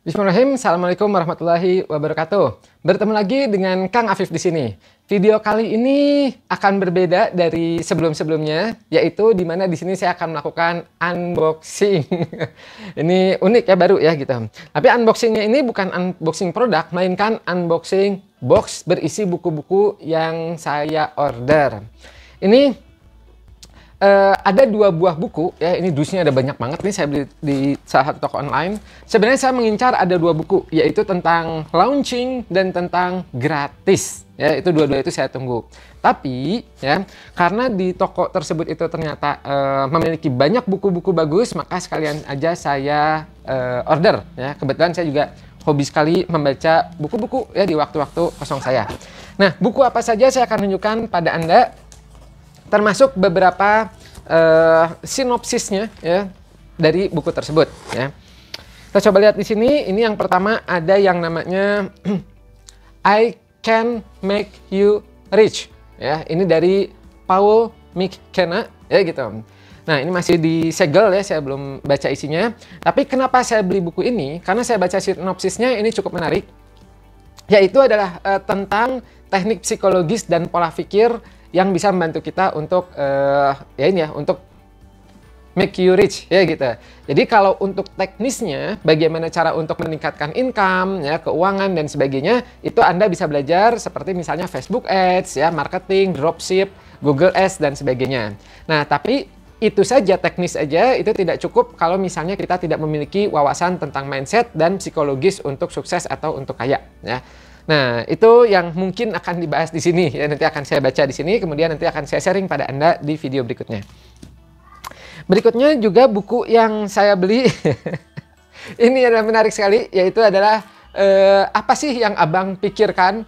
Bismillahirrahmanirrahim. Assalamualaikum warahmatullahi wabarakatuh. Bertemu lagi dengan Kang Afif di sini. Video kali ini akan berbeda dari sebelum-sebelumnya, yaitu di mana di sini saya akan melakukan unboxing. Ini unik ya, baru ya gitu. Tapi unboxingnya ini bukan unboxing produk, melainkan unboxing box berisi buku-buku yang saya order. Ini ada dua buah buku ya, ini dusnya ada banyak banget nih, saya beli di salah satu toko online. Sebenarnya saya mengincar ada dua buku, yaitu tentang launching dan tentang gratis ya, itu dua-dua itu saya tunggu. Tapi ya, karena di toko tersebut itu ternyata memiliki banyak buku-buku bagus, maka sekalian aja saya order ya. Kebetulan saya juga hobi sekali membaca buku-buku ya di waktu-waktu kosong saya. Nah, buku apa saja saya akan tunjukkan pada Anda, termasuk beberapa sinopsisnya ya dari buku tersebut ya. Kita coba lihat di sini. Ini yang pertama ada yang namanya I Can Make You Rich ya. Ini dari Paul McKenna ya gitu. Nah, ini masih disegel ya, saya belum baca isinya. Tapi kenapa saya beli buku ini? Karena saya baca sinopsisnya, ini cukup menarik. Yaitu adalah tentang teknik psikologis dan pola pikir yang bisa membantu kita untuk untuk make you rich ya gitu. Jadi kalau untuk teknisnya, bagaimana cara untuk meningkatkan income ya, keuangan dan sebagainya, itu Anda bisa belajar seperti misalnya Facebook Ads ya, marketing, dropship, Google Ads dan sebagainya. Nah, tapi itu saja, teknis aja itu tidak cukup kalau misalnya kita tidak memiliki wawasan tentang mindset dan psikologis untuk sukses atau untuk kaya ya. Nah, itu yang mungkin akan dibahas di sini ya, nanti akan saya baca di sini, kemudian nanti akan saya sharing pada Anda di video berikutnya. Berikutnya juga buku yang saya beli. Ini adalah menarik sekali, yaitu adalah apa sih yang Abang pikirkan?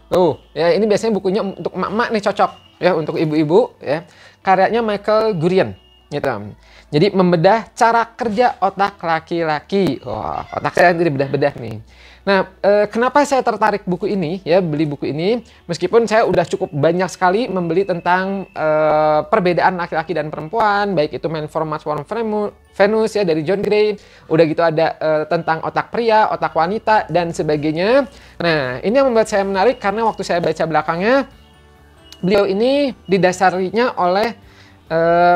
Ya, ini biasanya bukunya untuk emak-emak nih, cocok ya untuk ibu-ibu ya. Karyanya Michael Gurian gitu. Jadi membedah cara kerja otak laki-laki. Wah, otak saya jadi bedah-bedah nih. Nah, kenapa saya tertarik buku ini ya, beli buku ini, meskipun saya udah cukup banyak sekali membeli tentang perbedaan laki-laki dan perempuan, baik itu Man from Mars, Woman from Venus ya dari John Gray, udah gitu ada tentang otak pria, otak wanita dan sebagainya. Nah, ini yang membuat saya menarik karena waktu saya baca belakangnya, beliau ini didasarinya oleh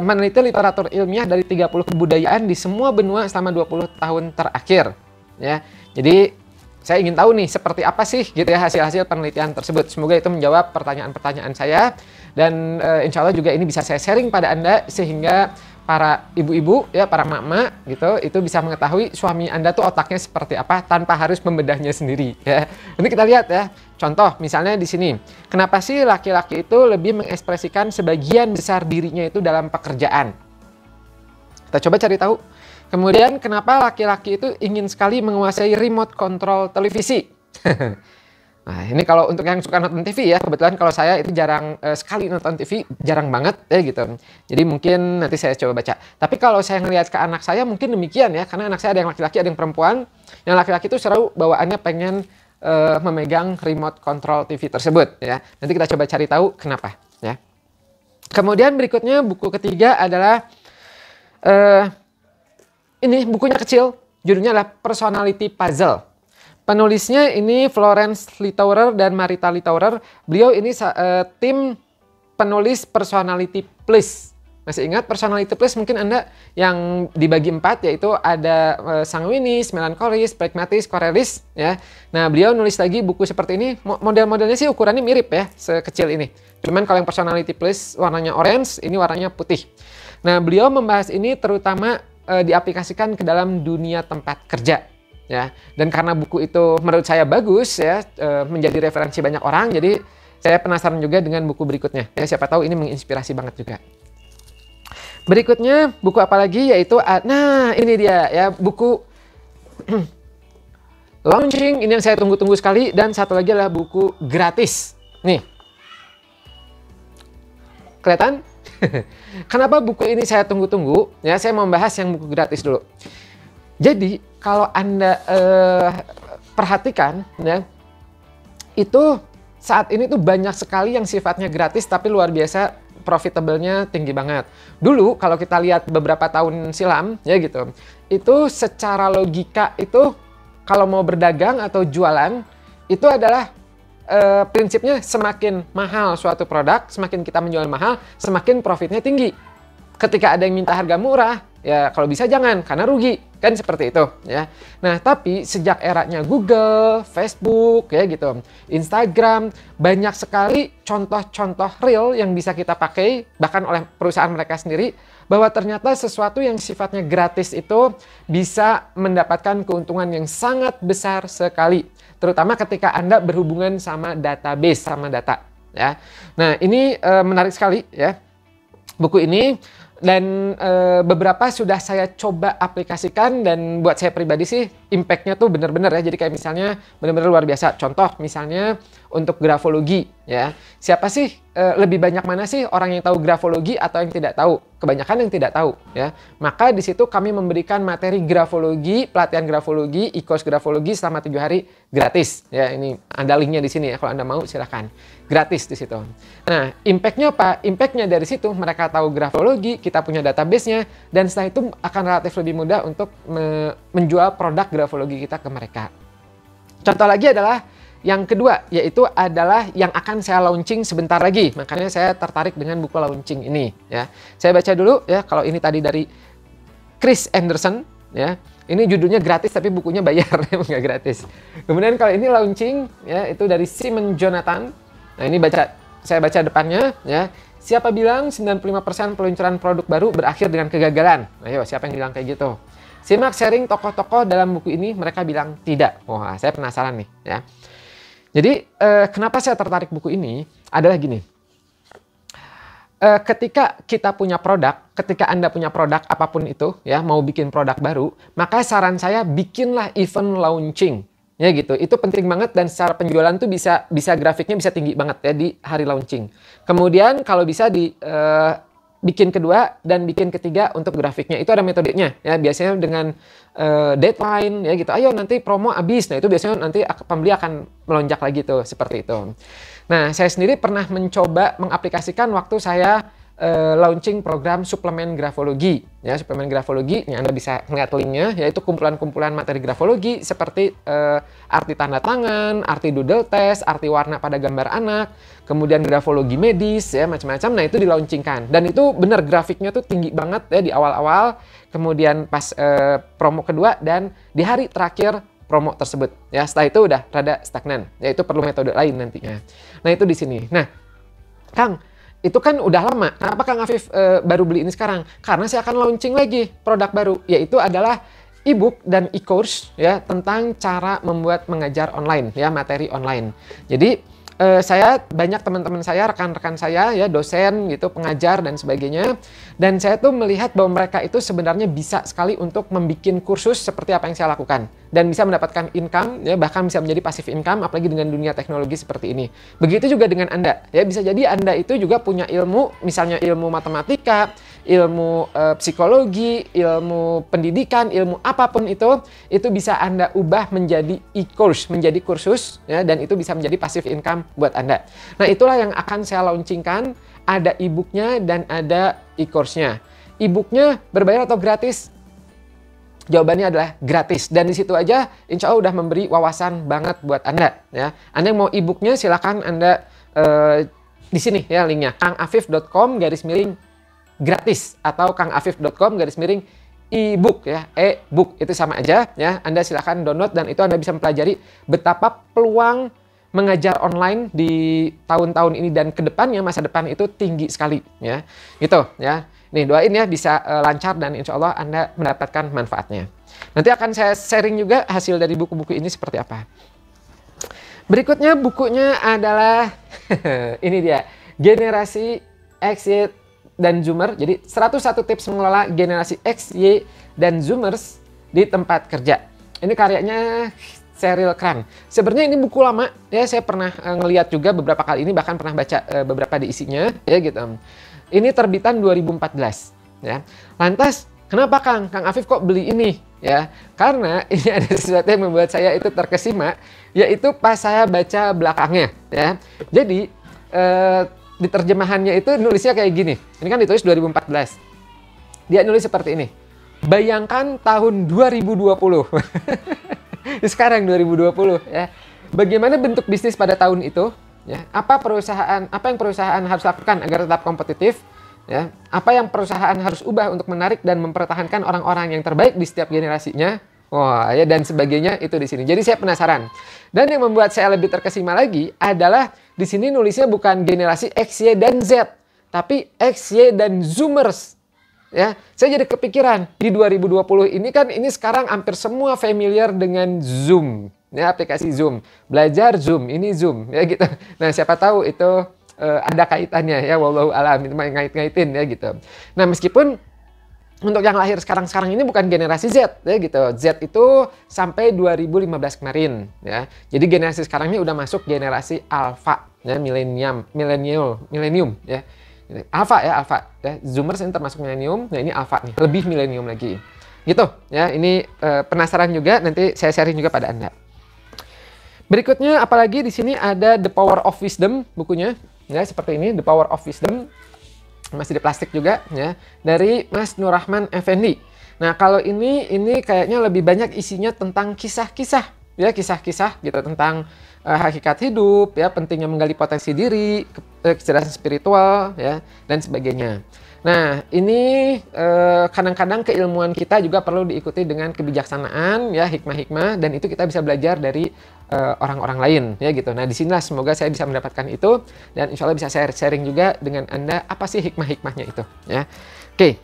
meneliti literatur ilmiah dari 30 kebudayaan di semua benua selama 20 tahun terakhir ya. Jadi saya ingin tahu nih seperti apa sih gitu ya hasil-hasil penelitian tersebut. Semoga itu menjawab pertanyaan-pertanyaan saya dan insya Allah juga ini bisa saya sharing pada Anda sehingga para ibu-ibu ya, para mama gitu, itu bisa mengetahui suami Anda tuh otaknya seperti apa tanpa harus membedahnya sendiri ya. Ini kita lihat ya. Contoh misalnya di sini. Kenapa sih laki-laki itu lebih mengekspresikan sebagian besar dirinya itu dalam pekerjaan? Kita coba cari tahu. Kemudian kenapa laki-laki itu ingin sekali menguasai remote control televisi? Nah, ini kalau untuk yang suka nonton TV ya, kebetulan kalau saya itu jarang sekali nonton TV, jarang banget ya gitu. Jadi mungkin nanti saya coba baca. Tapi kalau saya ngelihat ke anak saya mungkin demikian ya, karena anak saya ada yang laki-laki, ada yang perempuan. Yang laki-laki itu selalu bawaannya pengen memegang remote control TV tersebut ya. Nanti kita coba cari tahu kenapa ya. Kemudian berikutnya buku ketiga adalah ini bukunya kecil, judulnya adalah Personality Puzzle. Penulisnya ini Florence Litaurer dan Marita Litaurer. Beliau ini tim penulis Personality Plus. Masih ingat Personality Plus? Mungkin Anda yang dibagi 4, yaitu ada sanguinis, melankolis, pragmatis, korealis ya. Nah, beliau nulis lagi buku seperti ini. Model-modelnya sih ukurannya mirip ya, sekecil ini. Cuman kalau yang Personality Plus warnanya orange, ini warnanya putih. Nah, beliau membahas ini terutama diaplikasikan ke dalam dunia tempat kerja ya. Dan karena buku itu menurut saya bagus ya, menjadi referensi banyak orang, jadi saya penasaran juga dengan buku berikutnya ya, siapa tahu ini menginspirasi banget juga. Berikutnya buku apa lagi, yaitu nah ini dia ya, buku launching, ini yang saya tunggu-tunggu sekali, dan satu lagi adalah buku gratis nih, kelihatan? Kenapa buku ini saya tunggu-tunggu? Ya, saya mau membahas yang buku gratis dulu. Jadi, kalau Anda perhatikan, ya, itu saat ini tuh banyak sekali yang sifatnya gratis, tapi luar biasa profitable-nya tinggi banget. Dulu, kalau kita lihat beberapa tahun silam, ya gitu, itu secara logika itu kalau mau berdagang atau jualan, itu adalah prinsipnya semakin mahal suatu produk, semakin kita menjual mahal, semakin profitnya tinggi. Ketika ada yang minta harga murah, ya kalau bisa jangan, karena rugi. Kan seperti itu, ya. Nah, tapi sejak eranya Google, Facebook, ya gitu, Instagram, banyak sekali contoh-contoh real yang bisa kita pakai, bahkan oleh perusahaan mereka sendiri, bahwa ternyata sesuatu yang sifatnya gratis itu bisa mendapatkan keuntungan yang sangat besar sekali. Terutama ketika Anda berhubungan sama database, sama data, ya. Nah, ini menarik sekali, ya, buku ini. Dan beberapa sudah saya coba aplikasikan, dan buat saya pribadi sih impact-nya tuh bener-bener ya. Jadi kayak misalnya bener-bener luar biasa. Contoh misalnya untuk grafologi, ya. Siapa sih lebih banyak mana sih orang yang tahu grafologi atau yang tidak tahu? Kebanyakan yang tidak tahu, ya. Maka di situ kami memberikan materi grafologi, pelatihan grafologi, e-course grafologi selama 7 hari gratis. Ya, ini ada linknya di sini ya. Kalau Anda mau silahkan. Gratis di situ. Nah, impact-nya apa? Impact-nya dari situ mereka tahu grafologi, kita punya database-nya, dan setelah itu akan relatif lebih mudah untuk menjual produk grafologi kita ke mereka. Contoh lagi adalah yang kedua, yaitu adalah yang akan saya launching sebentar lagi. Makanya saya tertarik dengan buku launching ini, ya. Saya baca dulu ya. Kalau ini tadi dari Chris Anderson, ya. Ini judulnya gratis tapi bukunya bayar, nggak gratis. Kemudian kalau ini launching, ya, itu dari Simon Jonathan. Nah, ini saya baca depannya, ya. Siapa bilang 95% peluncuran produk baru berakhir dengan kegagalan? Ayo, siapa yang bilang kayak gitu? Simak sharing tokoh-tokoh dalam buku ini, mereka bilang tidak. Wah, saya penasaran nih, ya. Jadi, kenapa saya tertarik buku ini adalah gini. Ketika kita punya produk, ketika Anda punya produk apapun itu, ya, mau bikin produk baru, maka saran saya bikinlah event launching. Ya gitu, itu penting banget, dan secara penjualan tuh bisa grafiknya bisa tinggi banget ya di hari launching. Kemudian kalau bisa bikin kedua dan bikin ketiga untuk grafiknya, itu ada metodenya ya, biasanya dengan deadline ya gitu. Ayo nanti promo habis. Nah, itu biasanya nanti pembeli akan melonjak lagi tuh, seperti itu. Nah, saya sendiri pernah mencoba mengaplikasikan waktu saya launching program suplemen grafologi. Ya, suplemen grafologi, ini Anda bisa lihat linknya, yaitu kumpulan-kumpulan materi grafologi seperti arti tanda tangan, arti doodle test, arti warna pada gambar anak, kemudian grafologi medis, ya macam-macam. Nah, itu dilaunchingkan. Dan itu benar grafiknya tuh tinggi banget ya di awal-awal, kemudian pas promo kedua, dan di hari terakhir promo tersebut. Ya, setelah itu udah rada stagnan. Ya, itu perlu metode lain nantinya. Nah, itu di sini. Nah, Kang, itu kan udah lama. Kenapa Kang Afif baru beli ini sekarang? Karena saya akan launching lagi produk baru, yaitu adalah e-book dan e-course ya, tentang cara membuat mengajar online ya, materi online. Jadi saya banyak teman-teman saya, rekan-rekan saya ya, dosen gitu, pengajar dan sebagainya. Dan saya tuh melihat bahwa mereka itu sebenarnya bisa sekali untuk membuat kursus seperti apa yang saya lakukan, dan bisa mendapatkan income ya, bahkan bisa menjadi passive income, apalagi dengan dunia teknologi seperti ini. Begitu juga dengan Anda ya, bisa jadi Anda itu juga punya ilmu, misalnya ilmu matematika, ilmu psikologi, ilmu pendidikan, ilmu apapun itu bisa Anda ubah menjadi e-course, menjadi kursus ya, dan itu bisa menjadi passive income buat Anda. Nah, itulah yang akan saya launchingkan. Ada e-booknya dan ada e-course-nya. E-booknya berbayar atau gratis? Jawabannya adalah gratis, dan di situ aja insya Allah udah memberi wawasan banget buat Anda ya. Anda yang mau e-booknya silakan Anda di sini ya linknya, kangafif.com/gratis atau kangafif.com/e-book ya, e-book itu sama aja ya. Anda silakan download, dan itu Anda bisa mempelajari betapa peluang mengajar online di tahun-tahun ini dan ke depannya, masa depan itu tinggi sekali ya. Gitu ya. Nih, doain ya bisa lancar, dan insya Allah Anda mendapatkan manfaatnya. Nanti akan saya sharing juga hasil dari buku-buku ini seperti apa. Berikutnya bukunya adalah ini dia, Generasi X, Y, dan Zoomer. Jadi 101 tips mengelola generasi X, Y, dan Zoomers di tempat kerja. Ini karyanya Sheryl Crane. Sebenarnya ini buku lama ya, saya pernah ngeliat juga beberapa kali ini, bahkan pernah baca beberapa di isinya ya gitu. Ini terbitan 2014 ya. Lantas kenapa Kang Afif kok beli ini ya? Karena ini ada sesuatu yang membuat saya itu terkesima, yaitu pas saya baca belakangnya ya. Jadi di terjemahannya itu nulisnya kayak gini. Ini kan ditulis 2014. Dia nulis seperti ini. Bayangkan tahun 2020. Sekarang 2020 ya. Bagaimana bentuk bisnis pada tahun itu? Ya, apa yang perusahaan harus lakukan agar tetap kompetitif? Ya, apa yang perusahaan harus ubah untuk menarik dan mempertahankan orang-orang yang terbaik di setiap generasinya? Wah, ya dan sebagainya itu di sini. Jadi saya penasaran. Dan yang membuat saya lebih terkesima lagi adalah di sini nulisnya bukan generasi X, Y, dan Z, tapi X, Y, dan Zoomers. Ya, saya jadi kepikiran di 2020 ini kan ini sekarang hampir semua familiar dengan Zoom, ya aplikasi Zoom, belajar Zoom, ini Zoom, ya gitu. Nah siapa tahu itu ada kaitannya ya, wallahu alam, itu ngait-ngaitin ya gitu. Nah meskipun untuk yang lahir sekarang ini bukan generasi Z ya gitu. Z itu sampai 2015 kemarin ya. Jadi generasi sekarang ini udah masuk generasi Alpha ya, milenium ya. Alpha ya, Zoomers ini termasuk milenium. Nah ini Alpha nih, lebih milenium lagi. Gitu ya, ini penasaran juga, nanti saya sharing juga pada Anda. Berikutnya apalagi di sini ada The Power of Wisdom bukunya. Ya, seperti ini The Power of Wisdom. Masih di plastik juga ya, dari Mas Nurrahman Effendi. Nah, kalau ini kayaknya lebih banyak isinya tentang kisah-kisah ya, kisah-kisah gitu tentang hakikat hidup ya, pentingnya menggali potensi diri, kecerdasan spiritual ya dan sebagainya. Nah, ini kadang-kadang keilmuan kita juga perlu diikuti dengan kebijaksanaan ya, hikmah-hikmah, dan itu kita bisa belajar dari orang-orang lain ya gitu. Nah, disinilah semoga saya bisa mendapatkan itu dan insya Allah bisa sharing juga dengan Anda apa sih hikmah-hikmahnya itu ya. Oke.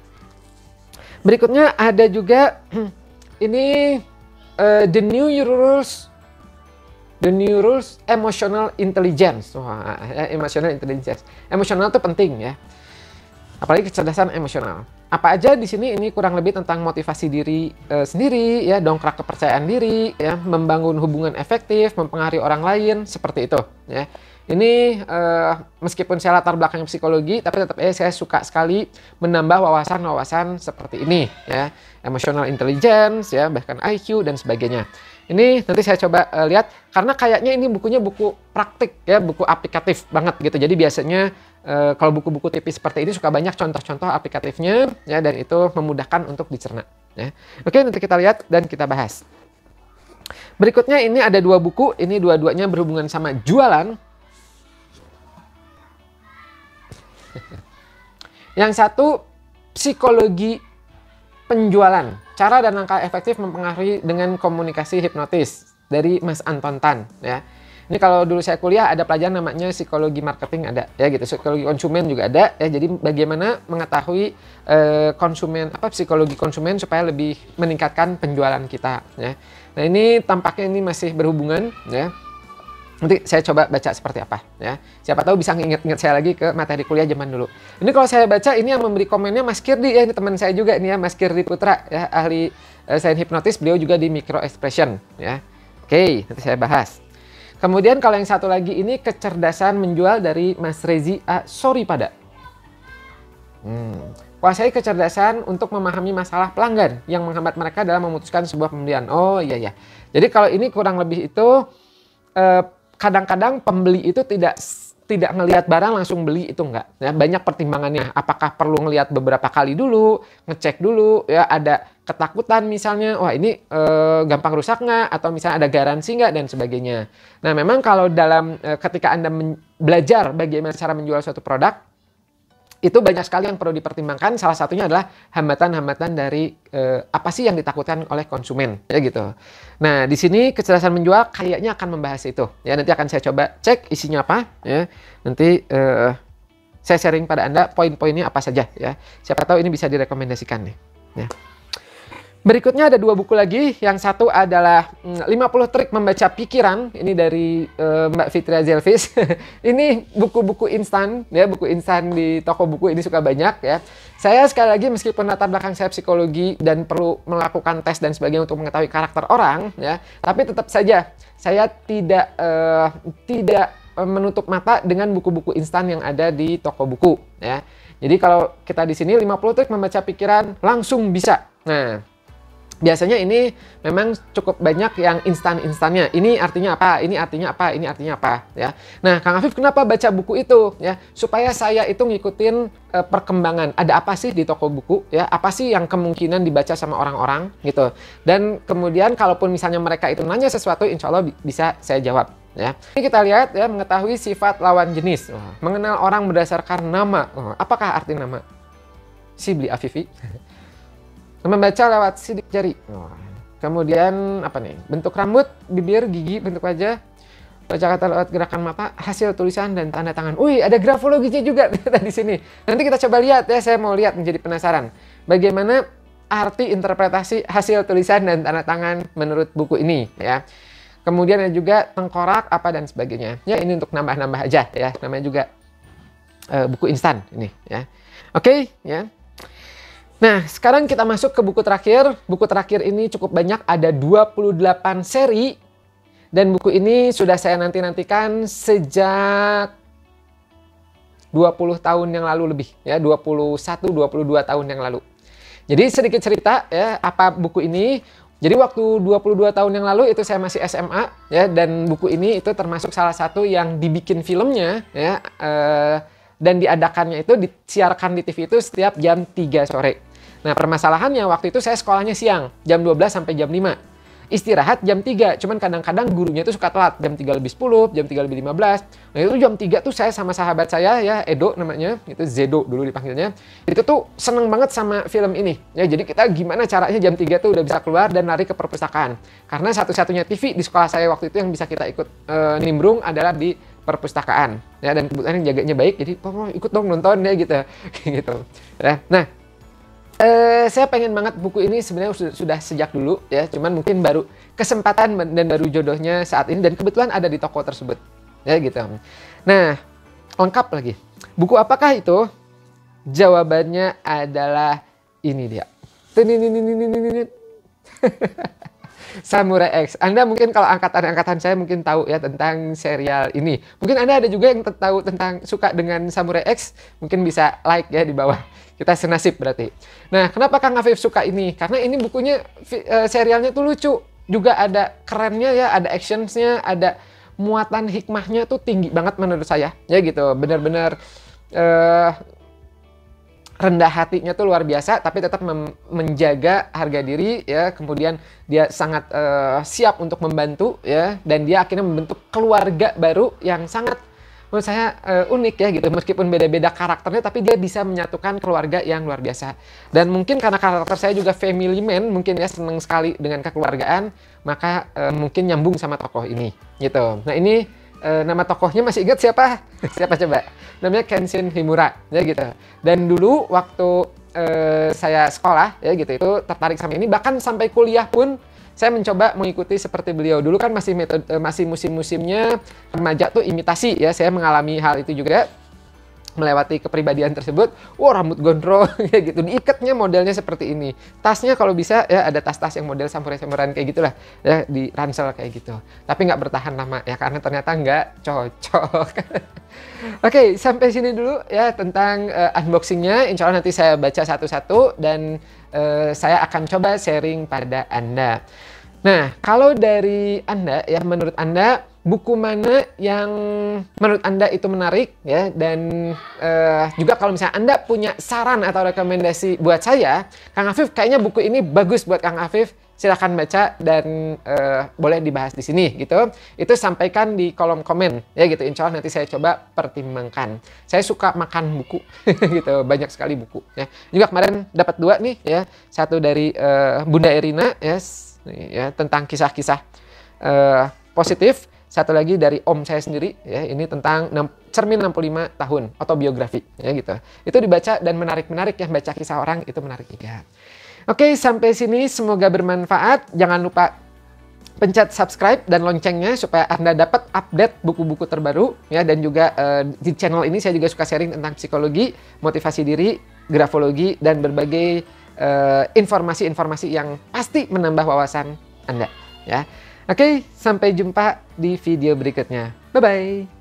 Berikutnya ada juga ini The New Rules Emotional Intelligence. Wah, ya, Emotional Intelligence. Emosional itu penting ya. Apalagi kecerdasan emosional. Apa aja di sini ini kurang lebih tentang motivasi diri sendiri ya, dongkrak kepercayaan diri ya, membangun hubungan efektif, mempengaruhi orang lain, seperti itu ya. Ini meskipun saya latar belakang psikologi, tapi tetap saya suka sekali menambah wawasan-wawasan seperti ini ya. Emotional intelligence ya, bahkan IQ dan sebagainya. Ini nanti saya coba lihat, karena kayaknya ini bukunya buku praktik ya, buku aplikatif banget gitu. Jadi biasanya kalau buku-buku tipis seperti ini suka banyak contoh-contoh aplikatifnya ya, dan itu memudahkan untuk dicerna ya. Oke, nanti kita lihat dan kita bahas. Berikutnya ini ada dua buku, ini dua-duanya berhubungan sama jualan. Yang satu psikologi penjualan, cara dan langkah efektif mempengaruhi dengan komunikasi hipnotis, dari Mas Anton Tan ya. Ini kalau dulu saya kuliah ada pelajaran namanya psikologi marketing, ada ya gitu, psikologi konsumen juga ada ya. Jadi bagaimana mengetahui konsumen, psikologi konsumen supaya lebih meningkatkan penjualan kita ya. Nah, ini tampaknya ini masih berhubungan ya. Nanti saya coba baca seperti apa ya. Siapa tahu bisa nginget saya lagi ke materi kuliah zaman dulu. Ini kalau saya baca, ini yang memberi komennya Mas Kirdi ya, ini teman saya juga ini ya, Mas Kirdi Putra ya, ahli sains hipnotis, beliau juga di micro expression ya. Oke, nanti saya bahas. Kemudian kalau yang satu lagi ini kecerdasan menjual dari Mas Rezi A. Soripada. Kuasai kecerdasan untuk memahami masalah pelanggan yang menghambat mereka dalam memutuskan sebuah pembelian. Oh iya ya. Jadi kalau ini kurang lebih itu kadang-kadang pembeli itu tidak ngelihat barang langsung beli, itu enggak ya, banyak pertimbangannya. Apakah perlu ngelihat beberapa kali dulu, ngecek dulu ya, ada ketakutan misalnya, wah ini gampang rusak nggak, atau misalnya ada garansi nggak dan sebagainya. Nah, memang kalau dalam ketika Anda belajar bagaimana cara menjual suatu produk, itu banyak sekali yang perlu dipertimbangkan. Salah satunya adalah hambatan-hambatan dari apa sih yang ditakutkan oleh konsumen ya gitu. Nah, di sini kecerdasan menjual kayaknya akan membahas itu ya. Nanti akan saya coba cek isinya apa ya. Nanti saya sharing pada Anda poin-poinnya apa saja ya. Siapa tahu ini bisa direkomendasikan nih ya. Berikutnya ada dua buku lagi. Yang satu adalah 50 trik membaca pikiran. Ini dari Mbak Fitria Zelvis. Ini buku-buku instan ya, buku instan di toko buku ini suka banyak ya. Saya sekali lagi meskipun latar belakang saya psikologi dan perlu melakukan tes dan sebagainya untuk mengetahui karakter orang ya, tapi tetap saja saya tidak menutup mata dengan buku-buku instan yang ada di toko buku ya. Jadi kalau kita di sini 50 trik membaca pikiran langsung bisa. Nah, biasanya ini memang cukup banyak yang instan-instannya. Ini artinya apa? Ini artinya apa? Ini artinya apa? Ya. Nah, Kang Afif kenapa baca buku itu? Ya, supaya saya itu ngikutin perkembangan. Ada apa sih di toko buku? Ya, apa sih yang kemungkinan dibaca sama orang-orang gitu. Dan kemudian kalaupun misalnya mereka itu nanya sesuatu, insya Allah bisa saya jawab. Ya. Ini kita lihat ya, mengetahui sifat lawan jenis. Mengenal orang berdasarkan nama. Apakah arti nama? Sibli Afifi. Membaca lewat sidik jari. Kemudian apa nih? Bentuk rambut, bibir, gigi, bentuk wajah. Baca kata lewat gerakan mata, hasil tulisan dan tanda tangan. Wih, ada grafologinya juga di sini. Nanti kita coba lihat ya, saya mau lihat menjadi penasaran. Bagaimana arti interpretasi hasil tulisan dan tanda tangan menurut buku ini ya. Kemudian ada juga tengkorak apa dan sebagainya. Ya, ini untuk nambah-nambah aja ya. Namanya juga buku instan ini ya. Oke, ya. Nah, sekarang kita masuk ke buku terakhir. Buku terakhir ini cukup banyak, ada 28 seri. Dan buku ini sudah saya nanti-nantikan sejak 20 tahun yang lalu lebih. Ya, 21-22 tahun yang lalu. Jadi sedikit cerita ya, apa buku ini. Jadi waktu 22 tahun yang lalu itu saya masih SMA. Ya, dan buku ini itu termasuk salah satu yang dibikin filmnya. Ya, dan diadakannya itu, disiarkan di TV itu setiap jam 3 sore. Nah, permasalahannya waktu itu saya sekolahnya siang, jam 12 sampai jam 5. Istirahat jam 3, cuman kadang-kadang gurunya itu suka telat, jam 3 lebih 10, jam 3 lebih 15. Nah, itu jam 3 tuh saya sama sahabat saya, ya Edo namanya, itu Zedo dulu dipanggilnya. Itu tuh seneng banget sama film ini. Ya, jadi kita gimana caranya jam 3 tuh udah bisa keluar dan lari ke perpustakaan. Karena satu-satunya TV di sekolah saya waktu itu yang bisa kita ikut nimbrung adalah di perpustakaan. Ya, dan kebetulan yang jaganya baik, jadi ikut dong nonton ya gitu. Gitu. Ya. Nah, saya pengen banget buku ini sebenarnya sudah sejak dulu ya, cuman mungkin baru kesempatan dan baru jodohnya saat ini, dan kebetulan ada di toko tersebut ya gitu. Nah, lengkap lagi. Buku apakah itu? Jawabannya adalah ini dia. Samurai X. Anda mungkin kalau angkatan-angkatan saya mungkin tahu ya tentang serial ini. Mungkin Anda ada juga yang tahu tentang suka dengan Samurai X. Mungkin bisa like ya di bawah. Kita senasib berarti. Nah, kenapa Kang Afif suka ini? Karena ini bukunya, serialnya tuh lucu. Juga ada kerennya ya, ada actionsnya, ada muatan hikmahnya tuh tinggi banget menurut saya. Ya gitu, benar-benar rendah hatinya tuh luar biasa, tapi tetap menjaga harga diri ya. Kemudian dia sangat siap untuk membantu ya, dan dia akhirnya membentuk keluarga baru yang sangat menurut saya unik ya gitu. Meskipun beda-beda karakternya, tapi dia bisa menyatukan keluarga yang luar biasa. Dan mungkin karena karakter saya juga family man, mungkin ya seneng sekali dengan kekeluargaan, maka mungkin nyambung sama tokoh ini gitu. Nah, ini nama tokohnya masih ingat siapa? Siapa coba? Namanya Kenshin Himura ya gitu. Dan dulu waktu saya sekolah ya gitu, itu tertarik sama ini, bahkan sampai kuliah pun saya mencoba mengikuti seperti beliau. Dulu kan masih musim-musimnya remaja tuh imitasi ya. Saya mengalami hal itu juga, melewati kepribadian tersebut. Wah, rambut gondrong ya gitu. Diikatnya modelnya seperti ini. Tasnya kalau bisa ya ada tas-tas yang model samurai-samuraian kayak gitulah ya, di ransel kayak gitu. Tapi nggak bertahan lama ya, karena ternyata nggak cocok. Oke, sampai sini dulu ya tentang unboxingnya. Insya Allah nanti saya baca satu-satu dan saya akan coba sharing pada Anda. Nah, kalau dari Anda ya, menurut Anda buku mana yang menurut Anda itu menarik ya, dan juga kalau misalnya Anda punya saran atau rekomendasi buat saya, Kang Afif kayaknya buku ini bagus buat Kang Afif, silahkan baca dan boleh dibahas di sini gitu. Itu sampaikan di kolom komen ya gitu. Insya Allah nanti saya coba pertimbangkan. Saya suka makan buku gitu, banyak sekali buku ya. Juga kemarin dapat 2 nih ya, satu dari Bunda Erina ya tentang kisah-kisah positif. Satu lagi dari om saya sendiri ya, ini tentang cermin 65 tahun autobiografi ya gitu. Itu dibaca dan menarik-menarik ya, baca kisah orang itu menarik juga. Oke, sampai sini semoga bermanfaat. Jangan lupa pencet subscribe dan loncengnya supaya Anda dapat update buku-buku terbaru ya, dan juga di channel ini saya juga suka sharing tentang psikologi, motivasi diri, grafologi, dan berbagai informasi-informasi yang pasti menambah wawasan Anda ya. Oke, sampai jumpa di video berikutnya. Bye-bye.